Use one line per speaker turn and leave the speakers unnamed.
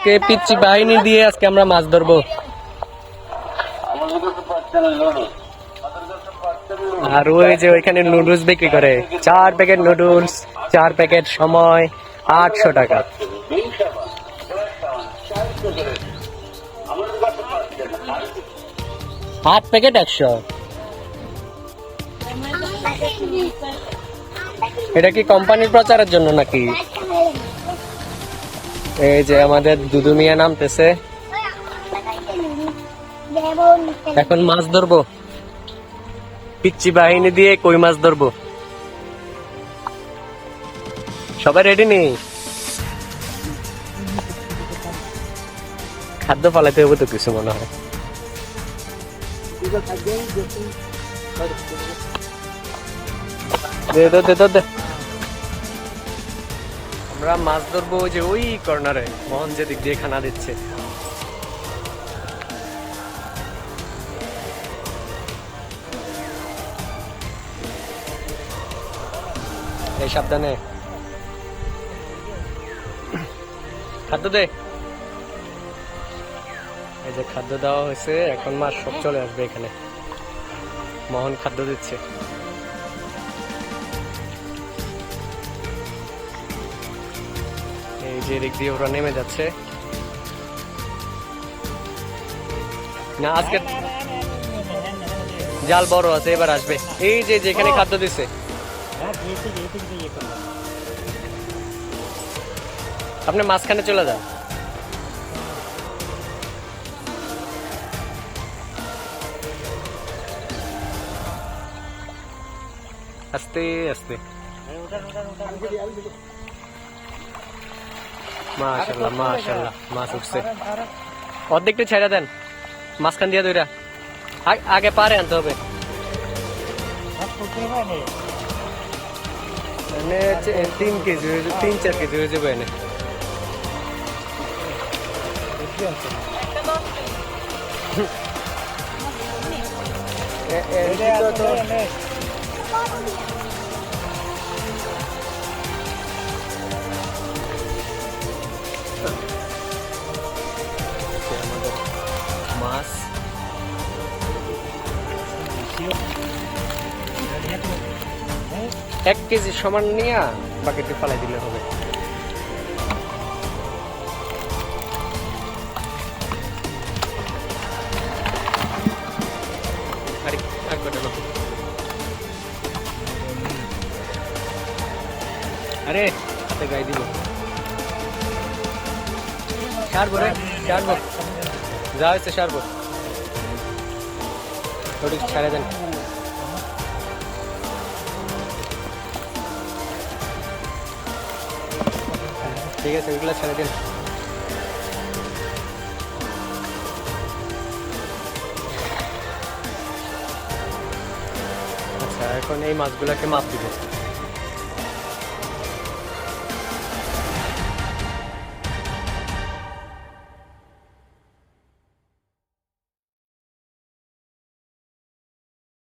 আজকে পিচ্চি বাহিনী দিয়ে আজকে আমরা মাছ ধরবো। আর ওই যে ওইখানে নুডলস বিক্রি করে, 4 প্যাকেট নুডলস, 4 প্যাকেট সময় 800 টাকা। 8 প্যাকেট 100। এটা কি কোম্পানির প্রচারের জন্য নাকি? এই যে আমাদের দুদু মিয়া নামতেছে, এখন মাছ ধরবো। পিচ্চি বাহিনী দিয়ে কই মাছ ধরবো। সবাই রেডি নেই? খাদ্য পালাতে হবে তো কিছু মনে হয়। আমরা মাছ ধরবো যে ওই কর্নারে, মোহন যেদিক দিয়ে খানা দিচ্ছে। এই সাবধানে, খাদ্য দে। এই যে খাদ্য দেওয়া হয়েছে, এখন মাছ সব চলে আসবে এখানে। মোহন খাদ্য দিচ্ছে। এই যে দিক দিয়ে ওরা নেমে যাচ্ছে। না আজকে জাল বড় আছে, এবার আসবে। এই যে যেখানে খাদ্য দিচ্ছে, আপনি মাঝখানে চলে যান। আস্তে আস্তে। মাশাআল্লাহ মাশাআল্লাহ, মাছ উঠছে। অর্ধেকটা ছেড়ে দেন, মাঝখান দিয়ে দুইটা। আগে পারে আনতে হবে। 3 কেজি, 3-4 কেজি হয়ে যাবে এনে। মাছ 1 কেজি সমান নিয়ে বাকেটে ফেলাই দিলে হবে। আরে হাতে গায়ে দিব। সারবো রে, সারবো, যা হয়েছে সারবো। ওটি ছেড়ে দেন। ঠিক আছে, ওইগুলো ছেড়ে দিন। আচ্ছা, এখন এই মাছগুলোকে মাপ দিব।